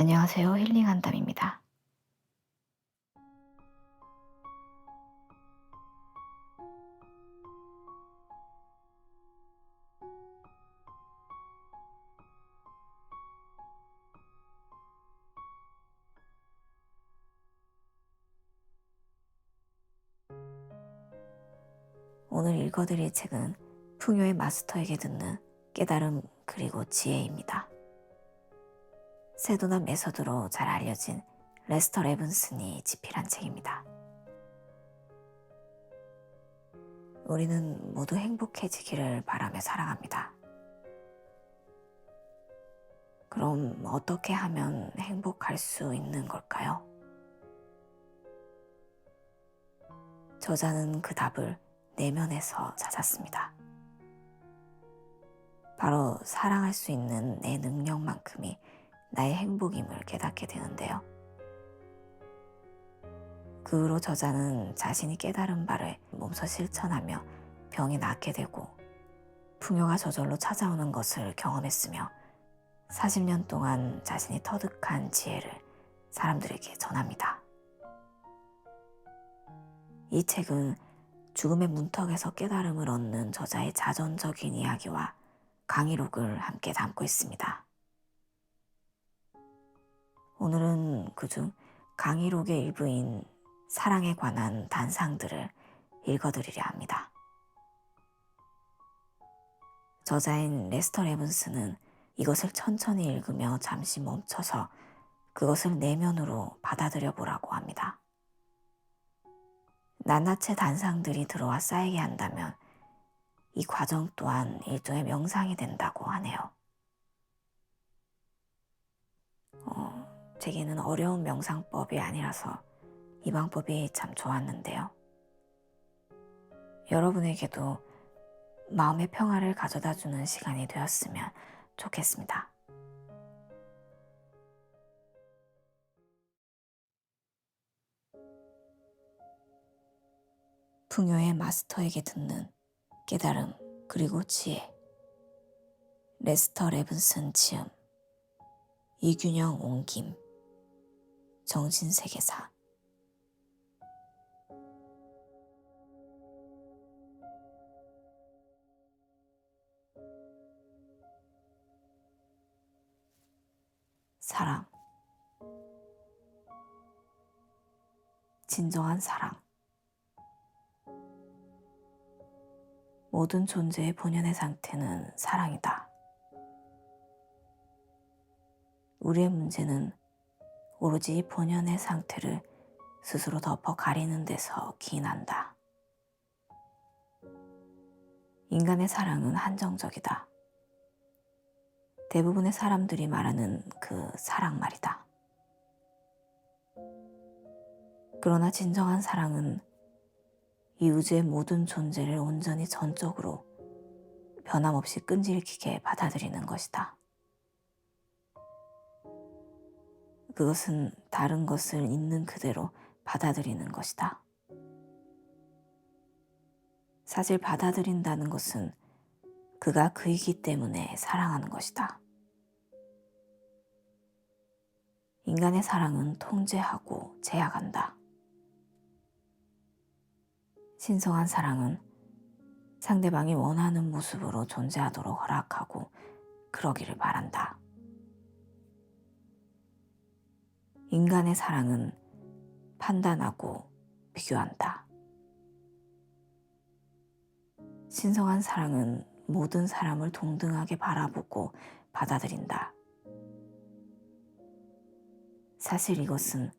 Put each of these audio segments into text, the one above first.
안녕하세요. 힐링 한담입니다. 오늘 읽어드릴 책은 풍요의 마스터에게 듣는 깨달음 그리고 지혜입니다. 세도나 메서드로 잘 알려진 레스터 레븐슨이 집필한 책입니다. 우리는 모두 행복해지기를 바라며 살아갑니다. 그럼 어떻게 하면 행복할 수 있는 걸까요? 저자는 그 답을 내면에서 찾았습니다. 바로 사랑할 수 있는 내 능력만큼이 나의 행복임을 깨닫게 되는데요. 그 후로 저자는 자신이 깨달은 바를 몸소 실천하며 병이 낫게 되고 풍요가 저절로 찾아오는 것을 경험했으며 40년 동안 자신이 터득한 지혜를 사람들에게 전합니다. 이 책은 죽음의 문턱에서 깨달음을 얻는 저자의 자전적인 이야기와 강의록을 함께 담고 있습니다. 오늘은 그중 강의록의 일부인 사랑에 관한 단상들을 읽어드리려 합니다. 저자인 레스터 레븐스는 이것을 천천히 읽으며 잠시 멈춰서 그것을 내면으로 받아들여 보라고 합니다. 낱낱의 단상들이 들어와 쌓이게 한다면 이 과정 또한 일종의 명상이 된다고 하네요. 제게는 어려운 명상법이 아니라서 이 방법이 참 좋았는데요. 여러분에게도 마음의 평화를 가져다주는 시간이 되었으면 좋겠습니다. 풍요의 마스터에게 듣는 깨달음 그리고 지혜. 레스터 레븐슨 지음, 이균영 옹김, 정신세계사. 사랑, 진정한 사랑. 모든 존재의 본연의 상태는 사랑이다. 우리의 문제는 오로지 이 본연의 상태를 스스로 덮어 가리는 데서 기인한다. 인간의 사랑은 한정적이다. 대부분의 사람들이 말하는 그 사랑 말이다. 그러나 진정한 사랑은 이 우주의 모든 존재를 온전히 전적으로 변함없이 끈질기게 받아들이는 것이다. 그것은 다른 것을 있는 그대로 받아들이는 것이다. 사실 받아들인다는 것은 그가 그이기 때문에 사랑하는 것이다. 인간의 사랑은 통제하고 제약한다. 신성한 사랑은 상대방이 원하는 모습으로 존재하도록 허락하고 그러기를 바란다. 인간의 사랑은 판단하고 비교한다. 신성한 사랑은 모든 사람을 동등하게 바라보고 받아들인다. 사실 이것은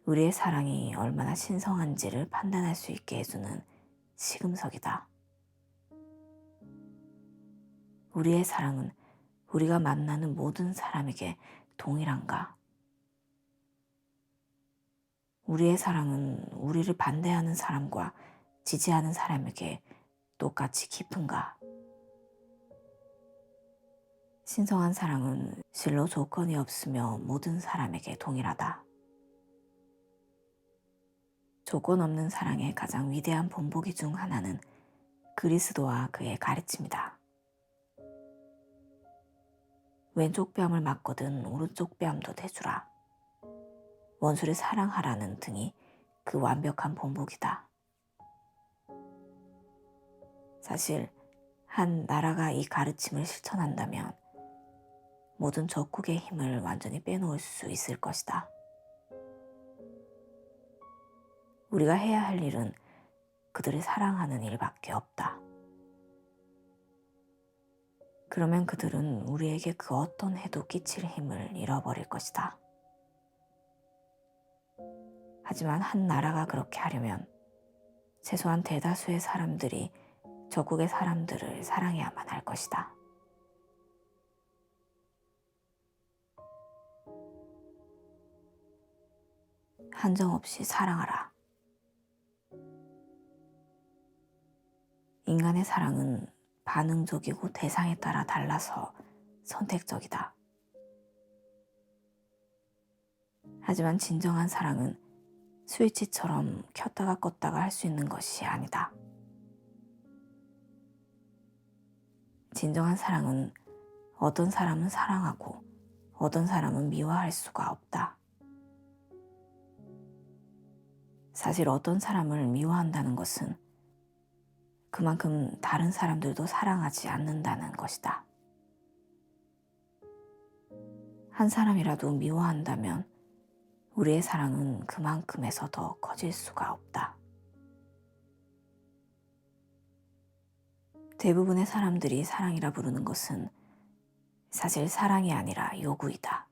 우리의 사랑이 얼마나 신성한지를 판단할 수 있게 해주는 시금석이다. 우리의 사랑은 우리가 만나는 모든 사람에게 동일한가? 우리의 사랑은 우리를 반대하는 사람과 지지하는 사람에게 똑같이 깊은가? 신성한 사랑은 실로 조건이 없으며 모든 사람에게 동일하다. 조건 없는 사랑의 가장 위대한 본보기 중 하나는 그리스도와 그의 가르침이다. 왼쪽 뺨을 맞거든 오른쪽 뺨도 대주라. 원수를 사랑하라는 등이 그 완벽한 본보기다. 사실 한 나라가 이 가르침을 실천한다면 모든 적국의 힘을 완전히 빼놓을 수 있을 것이다. 우리가 해야 할 일은 그들을 사랑하는 일밖에 없다. 그러면 그들은 우리에게 그 어떤 해도 끼칠 힘을 잃어버릴 것이다. 하지만 한 나라가 그렇게 하려면 최소한 대다수의 사람들이 적국의 사람들을 사랑해야만 할 것이다. 한정없이 사랑하라. 인간의 사랑은 반응적이고 대상에 따라 달라서 선택적이다. 하지만 진정한 사랑은 스위치처럼 켰다가 껐다가 할 수 있는 것이 아니다. 진정한 사랑은 어떤 사람은 사랑하고 어떤 사람은 미워할 수가 없다. 사실 어떤 사람을 미워한다는 것은 그만큼 다른 사람들도 사랑하지 않는다는 것이다. 한 사람이라도 미워한다면 우리의 사랑은 그만큼에서 더 커질 수가 없다. 대부분의 사람들이 사랑이라 부르는 것은 사실 사랑이 아니라 요구이다.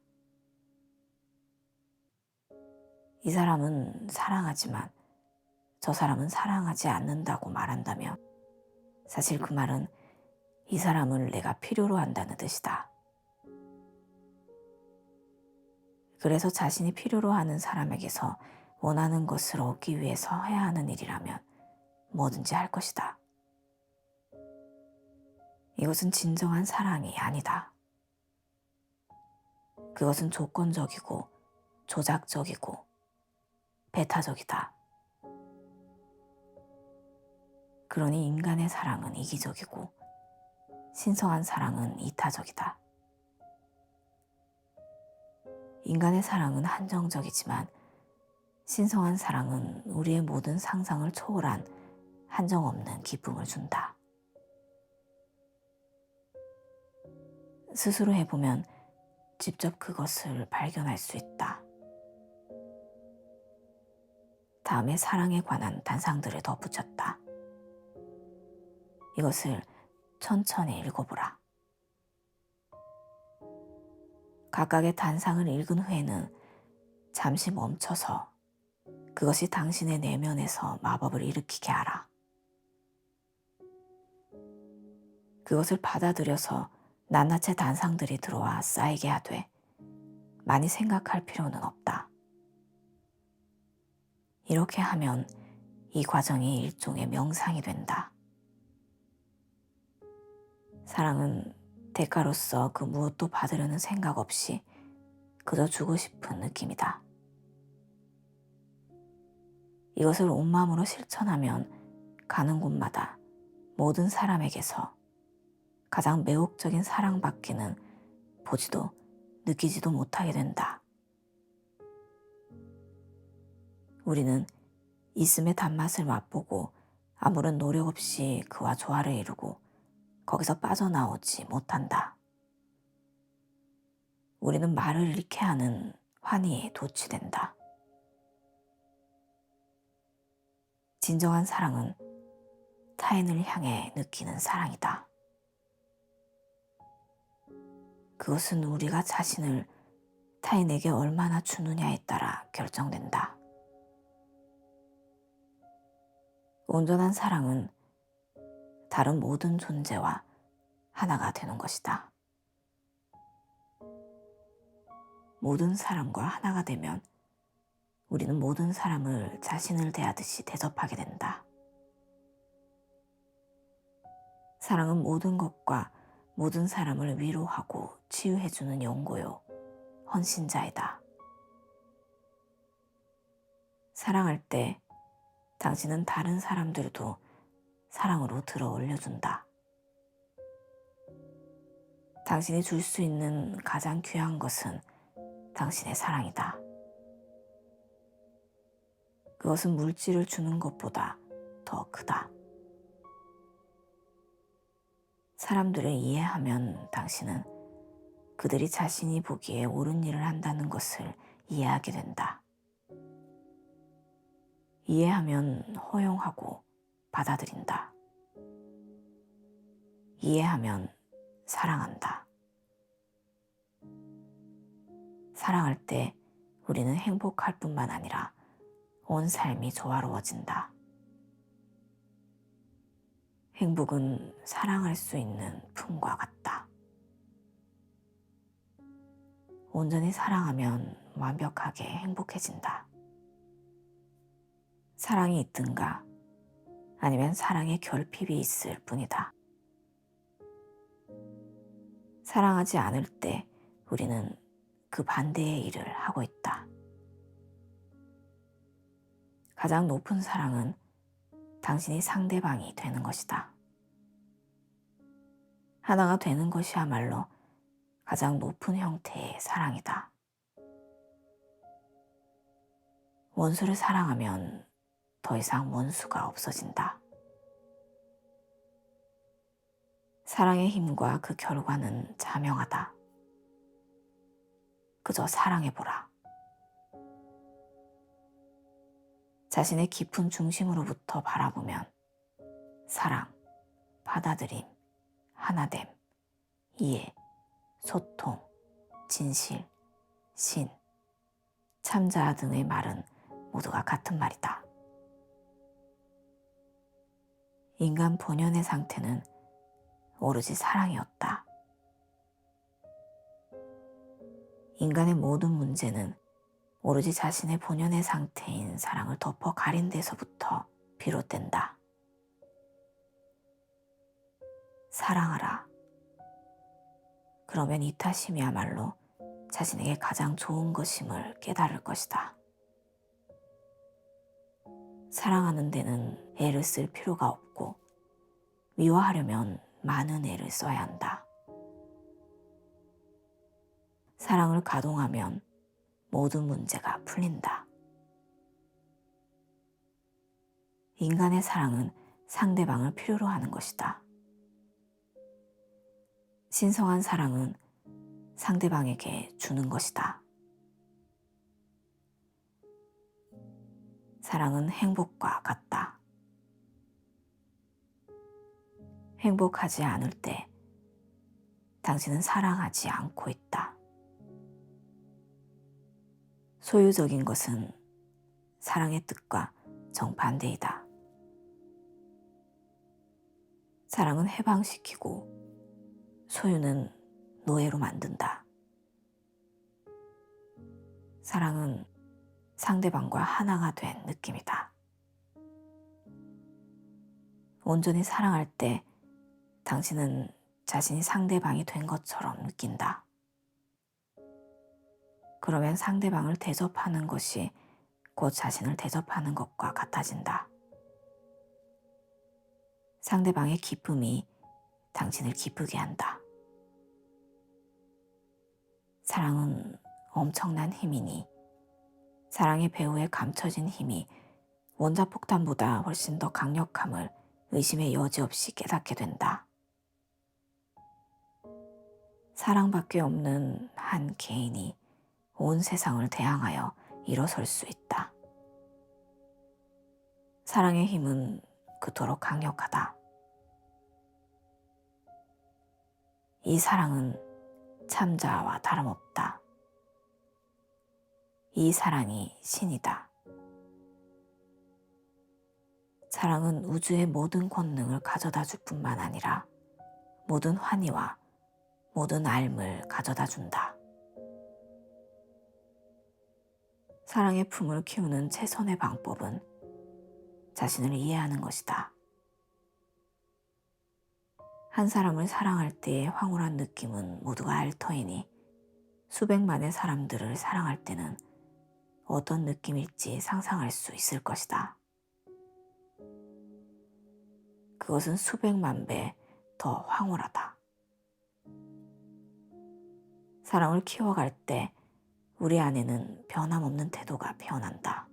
이 사람은 사랑하지만 저 사람은 사랑하지 않는다고 말한다면 사실 그 말은 이 사람을 내가 필요로 한다는 뜻이다. 그래서 자신이 필요로 하는 사람에게서 원하는 것을 얻기 위해서 해야 하는 일이라면 뭐든지 할 것이다. 이것은 진정한 사랑이 아니다. 그것은 조건적이고 조작적이고 배타적이다. 그러니 인간의 사랑은 이기적이고 신성한 사랑은 이타적이다. 인간의 사랑은 한정적이지만 신성한 사랑은 우리의 모든 상상을 초월한 한정없는 기쁨을 준다. 스스로 해보면 직접 그것을 발견할 수 있다. 다음에 사랑에 관한 단상들을 덧붙였다. 이것을 천천히 읽어보라. 각각의 단상을 읽은 후에는 잠시 멈춰서 그것이 당신의 내면에서 마법을 일으키게 하라. 그것을 받아들여서 낱낱의 단상들이 들어와 쌓이게 하되 많이 생각할 필요는 없다. 이렇게 하면 이 과정이 일종의 명상이 된다. 사랑은 대가로서 그 무엇도 받으려는 생각 없이 그저 주고 싶은 느낌이다. 이것을 온 마음으로 실천하면 가는 곳마다 모든 사람에게서 가장 매혹적인 사랑받기는 보지도 느끼지도 못하게 된다. 우리는 있음의 단맛을 맛보고 아무런 노력 없이 그와 조화를 이루고 거기서 빠져나오지 못한다. 우리는 말을 잃게 하는 환희에 도취된다. 진정한 사랑은 타인을 향해 느끼는 사랑이다. 그것은 우리가 자신을 타인에게 얼마나 주느냐에 따라 결정된다. 온전한 사랑은 다른 모든 존재와 하나가 되는 것이다. 모든 사람과 하나가 되면 우리는 모든 사람을 자신을 대하듯이 대접하게 된다. 사랑은 모든 것과 모든 사람을 위로하고 치유해주는 용고요, 헌신자이다. 사랑할 때 당신은 다른 사람들도 사랑으로 들어 올려준다. 당신이 줄 수 있는 가장 귀한 것은 당신의 사랑이다. 그것은 물질을 주는 것보다 더 크다. 사람들을 이해하면 당신은 그들이 자신이 보기에 옳은 일을 한다는 것을 이해하게 된다. 이해하면 허용하고 받아들인다. 이해하면 사랑한다. 사랑할 때 우리는 행복할 뿐만 아니라 온 삶이 조화로워진다. 행복은 사랑할 수 있는 품과 같다. 온전히 사랑하면 완벽하게 행복해진다. 사랑이 있든가 아니면 사랑의 결핍이 있을 뿐이다. 사랑하지 않을 때 우리는 그 반대의 일을 하고 있다. 가장 높은 사랑은 당신이 상대방이 되는 것이다. 하나가 되는 것이야말로 가장 높은 형태의 사랑이다. 원수를 사랑하면 더 이상 원수가 없어진다. 사랑의 힘과 그 결과는 자명하다. 그저 사랑해보라. 자신의 깊은 중심으로부터 바라보면 사랑, 받아들임, 하나됨, 이해, 소통, 진실, 신, 참자 등의 말은 모두가 같은 말이다. 인간 본연의 상태는 오로지 사랑이었다. 인간의 모든 문제는 오로지 자신의 본연의 상태인 사랑을 덮어 가린 데서부터 비롯된다. 사랑하라. 그러면 이타심이야말로 자신에게 가장 좋은 것임을 깨달을 것이다. 사랑하는 데는 애를 쓸 필요가 없고 미워하려면 많은 애를 써야 한다. 사랑을 가동하면 모든 문제가 풀린다. 인간의 사랑은 상대방을 필요로 하는 것이다. 신성한 사랑은 상대방에게 주는 것이다. 사랑은 행복과 같다. 행복하지 않을 때 당신은 사랑하지 않고 있다. 소유적인 것은 사랑의 뜻과 정반대이다. 사랑은 해방시키고 소유는 노예로 만든다. 사랑은 상대방과 하나가 된 느낌이다. 온전히 사랑할 때 당신은 자신이 상대방이 된 것처럼 느낀다. 그러면 상대방을 대접하는 것이 곧 자신을 대접하는 것과 같아진다. 상대방의 기쁨이 당신을 기쁘게 한다. 사랑은 엄청난 힘이니 사랑의 배후에 감춰진 힘이 원자폭탄보다 훨씬 더 강력함을 의심의 여지 없이 깨닫게 된다. 사랑밖에 없는 한 개인이 온 세상을 대항하여 일어설 수 있다. 사랑의 힘은 그토록 강력하다. 이 사랑은 참자와 다름없다. 이 사랑이 신이다. 사랑은 우주의 모든 권능을 가져다 줄 뿐만 아니라 모든 환희와 모든 삶을 가져다 준다. 사랑의 품을 키우는 최선의 방법은 자신을 이해하는 것이다. 한 사람을 사랑할 때의 황홀한 느낌은 모두가 알 터이니 수백만의 사람들을 사랑할 때는 어떤 느낌일지 상상할 수 있을 것이다. 그것은 수백만 배 더 황홀하다. 사랑을 키워갈 때 우리 안에는 변함없는 태도가 피어난다.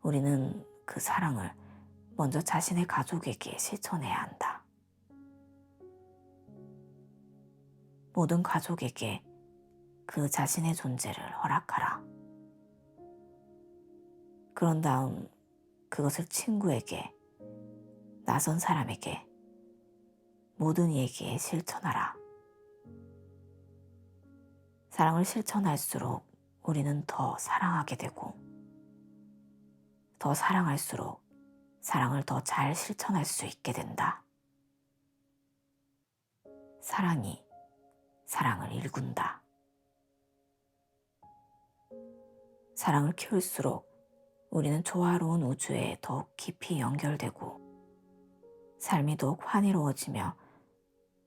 우리는 그 사랑을 먼저 자신의 가족에게 실천해야 한다. 모든 가족에게 그 자신의 존재를 허락하라. 그런 다음 그것을 친구에게, 낯선 사람에게, 모든 이에게 실천하라. 사랑을 실천할수록 우리는 더 사랑하게 되고, 더 사랑할수록 사랑을 더 잘 실천할 수 있게 된다. 사랑이 사랑을 일군다. 사랑을 키울수록 우리는 조화로운 우주에 더욱 깊이 연결되고 삶이 더욱 환희로워지며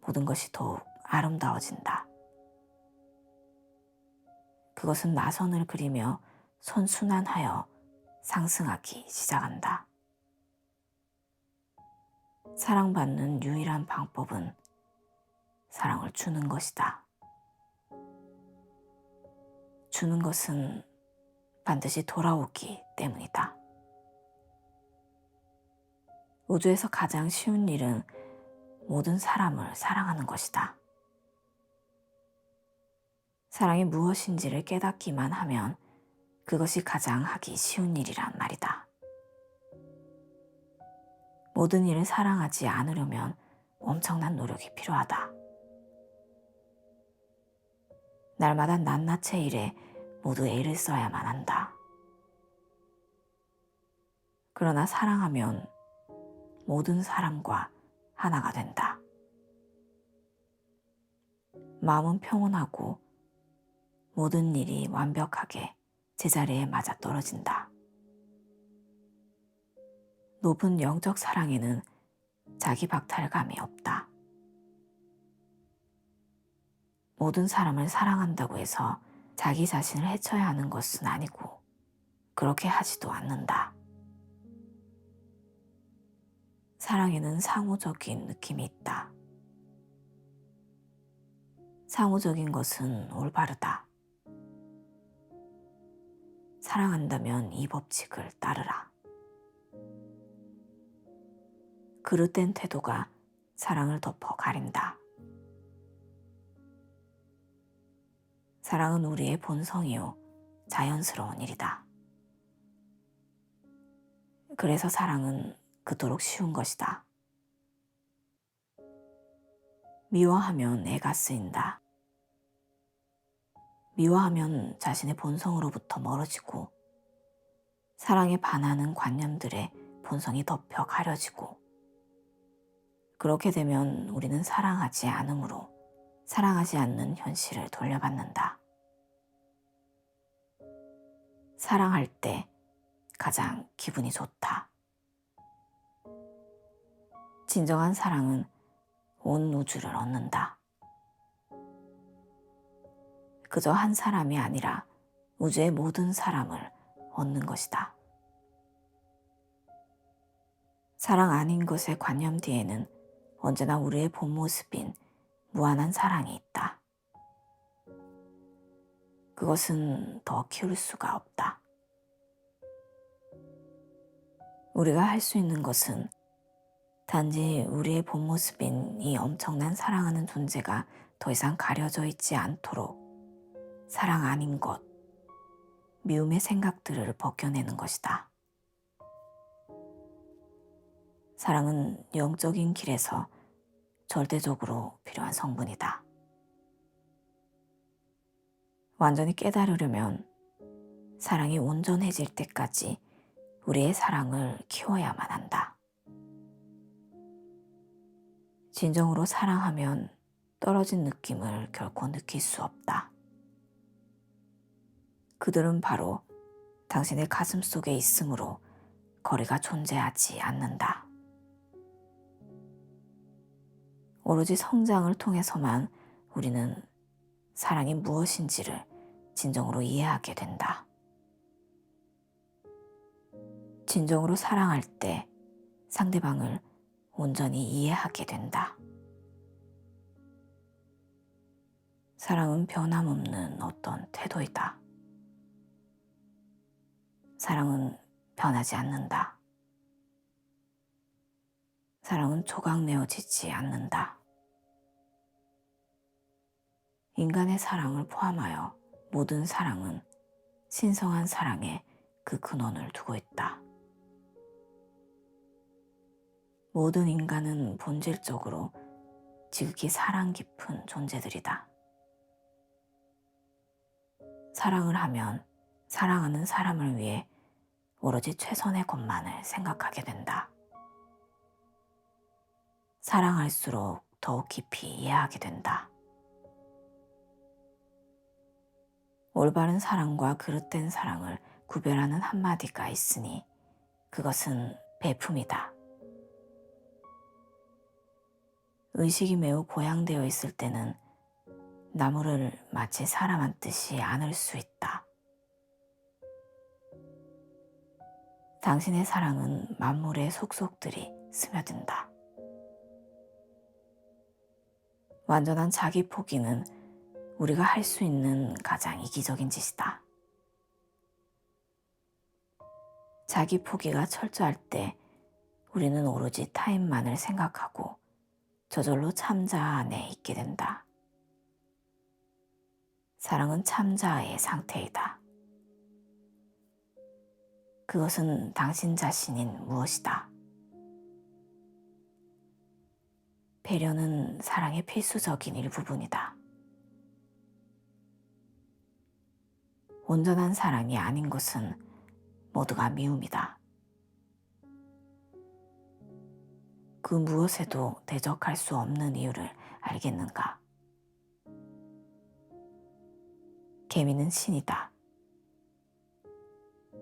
모든 것이 더욱 아름다워진다. 그것은 나선을 그리며 선순환하여 상승하기 시작한다. 사랑받는 유일한 방법은 사랑을 주는 것이다. 주는 것은 반드시 돌아오기 때문이다. 우주에서 가장 쉬운 일은 모든 사람을 사랑하는 것이다. 사랑이 무엇인지를 깨닫기만 하면 그것이 가장 하기 쉬운 일이란 말이다. 모든 일을 사랑하지 않으려면 엄청난 노력이 필요하다. 날마다 낱낱의 일에 모두 애를 써야만 한다. 그러나 사랑하면 모든 사람과 하나가 된다. 마음은 평온하고 모든 일이 완벽하게 제자리에 맞아 떨어진다. 높은 영적 사랑에는 자기 박탈감이 없다. 모든 사람을 사랑한다고 해서 자기 자신을 해쳐야 하는 것은 아니고 그렇게 하지도 않는다. 사랑에는 상호적인 느낌이 있다. 상호적인 것은 올바르다. 사랑한다면 이 법칙을 따르라. 그릇된 태도가 사랑을 덮어 가린다. 사랑은 우리의 본성이요 자연스러운 일이다. 그래서 사랑은 그토록 쉬운 것이다. 미워하면 애가 쓰인다. 미워하면 자신의 본성으로부터 멀어지고 사랑에 반하는 관념들의 본성이 덮여 가려지고 그렇게 되면 우리는 사랑하지 않으므로 사랑하지 않는 현실을 돌려받는다. 사랑할 때 가장 기분이 좋다. 진정한 사랑은 온 우주를 얻는다. 그저 한 사람이 아니라 우주의 모든 사람을 얻는 것이다. 사랑 아닌 것의 관념 뒤에는 언제나 우리의 본 모습인 무한한 사랑이 있다. 그것은 더 키울 수가 없다. 우리가 할 수 있는 것은 단지 우리의 본 모습인 이 엄청난 사랑하는 존재가 더 이상 가려져 있지 않도록 사랑 아닌 것, 미움의 생각들을 벗겨내는 것이다. 사랑은 영적인 길에서 절대적으로 필요한 성분이다. 완전히 깨달으려면 사랑이 온전해질 때까지 우리의 사랑을 키워야만 한다. 진정으로 사랑하면 떨어진 느낌을 결코 느낄 수 없다. 그들은 바로 당신의 가슴 속에 있으므로 거리가 존재하지 않는다. 오로지 성장을 통해서만 우리는 사랑이 무엇인지를 진정으로 이해하게 된다. 진정으로 사랑할 때 상대방을 온전히 이해하게 된다. 사랑은 변함없는 어떤 태도이다. 사랑은 변하지 않는다. 사랑은 조각내어지지 않는다. 인간의 사랑을 포함하여 모든 사랑은 신성한 사랑에 그 근원을 두고 있다. 모든 인간은 본질적으로 지극히 사랑 깊은 존재들이다. 사랑을 하면 사랑하는 사람을 위해 오로지 최선의 것만을 생각하게 된다. 사랑할수록 더욱 깊이 이해하게 된다. 올바른 사랑과 그릇된 사랑을 구별하는 한마디가 있으니 그것은 배품이다. 의식이 매우 고양되어 있을 때는 나무를 마치 사람 안듯이 안을 수 있다. 당신의 사랑은 만물의 속속들이 스며든다. 완전한 자기 포기는 우리가 할 수 있는 가장 이기적인 짓이다. 자기 포기가 철저할 때 우리는 오로지 타인만을 생각하고 저절로 참자 안에 있게 된다. 사랑은 참자의 상태이다. 그것은 당신 자신인 무엇이다. 배려는 사랑의 필수적인 일부분이다. 온전한 사랑이 아닌 것은 모두가 미움이다. 그 무엇에도 대적할 수 없는 이유를 알겠는가? 개미는 신이다.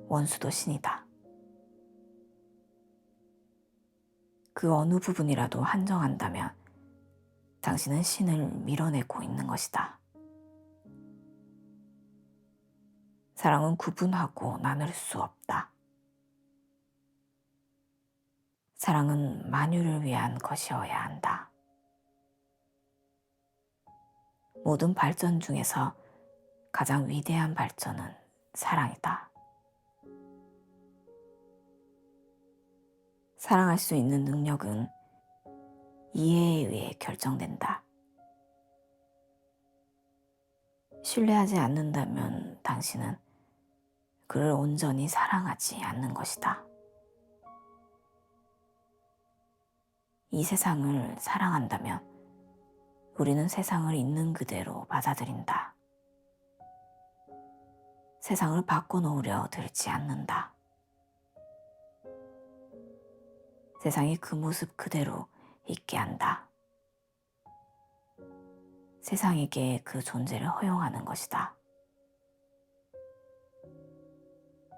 원수도 신이다. 그 어느 부분이라도 한정한다면 당신은 신을 밀어내고 있는 것이다. 사랑은 구분하고 나눌 수 없다. 사랑은 만유를 위한 것이어야 한다. 모든 발전 중에서 가장 위대한 발전은 사랑이다. 사랑할 수 있는 능력은 이해에 의해 결정된다. 신뢰하지 않는다면 당신은 그를 온전히 사랑하지 않는 것이다. 이 세상을 사랑한다면 우리는 세상을 있는 그대로 받아들인다. 세상을 바꿔놓으려 들지 않는다. 세상이 그 모습 그대로 있게 한다. 세상에게 그 존재를 허용하는 것이다.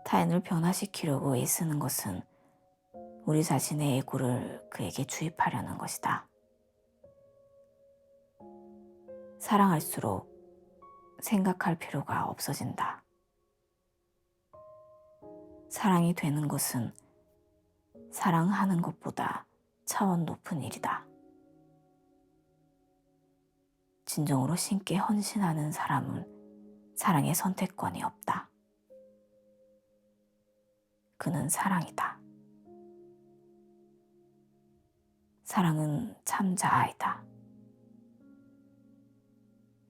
타인을 변화시키려고 애쓰는 것은 우리 자신의 에고를 그에게 주입하려는 것이다. 사랑할수록 생각할 필요가 없어진다. 사랑이 되는 것은 사랑하는 것보다 차원 높은 일이다. 진정으로 신께 헌신하는 사람은 사랑의 선택권이 없다. 그는 사랑이다. 사랑은 참자아이다.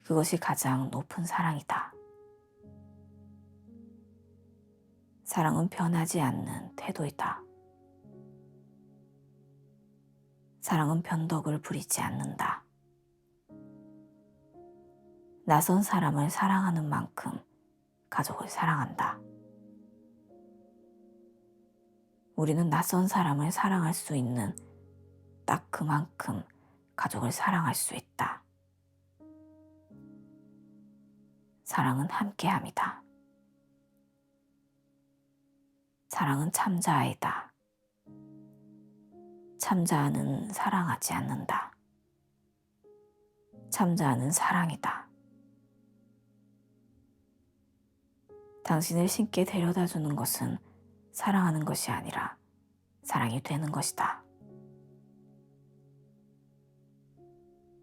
그것이 가장 높은 사랑이다. 사랑은 변하지 않는 태도이다. 사랑은 변덕을 부리지 않는다. 낯선 사람을 사랑하는 만큼 가족을 사랑한다. 우리는 낯선 사람을 사랑할 수 있는 딱 그만큼 가족을 사랑할 수 있다. 사랑은 함께함이다. 사랑은 참자아이다. 참자아는 사랑하지 않는다. 참자아는 사랑이다. 당신을 신께 데려다 주는 것은 사랑하는 것이 아니라 사랑이 되는 것이다.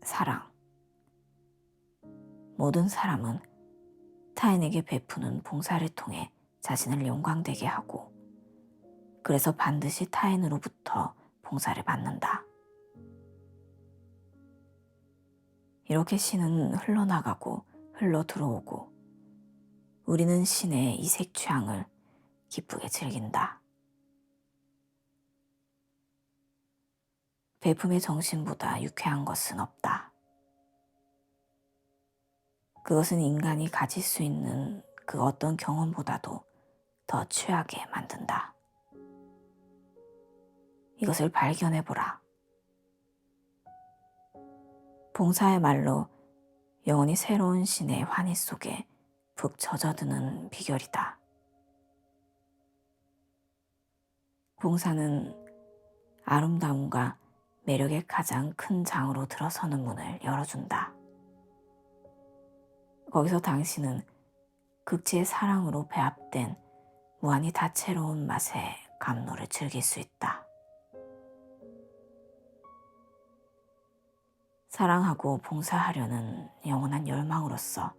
사랑. 모든 사람은 타인에게 베푸는 봉사를 통해 자신을 영광되게 하고, 그래서 반드시 타인으로부터 봉사를 받는다. 이렇게 신은 흘러나가고 흘러 들어오고 우리는 신의 이색 취향을 기쁘게 즐긴다. 베품의 정신보다 유쾌한 것은 없다. 그것은 인간이 가질 수 있는 그 어떤 경험보다도 더 취하게 만든다. 이것을 발견해보라. 봉사의 말로 영원히 새로운 신의 환희 속에 푹 젖어드는 비결이다. 봉사는 아름다움과 매력의 가장 큰 장으로 들어서는 문을 열어준다. 거기서 당신은 극치의 사랑으로 배합된 무한히 다채로운 맛의 감로를 즐길 수 있다. 사랑하고 봉사하려는 영원한 열망으로서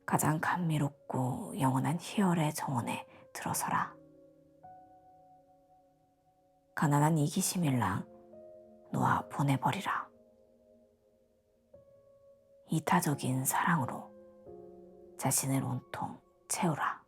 가장 감미롭고 영원한 희열의 정원에 들어서라. 가난한 이기심일랑 놓아 보내버리라. 이타적인 사랑으로 자신을 온통 채우라.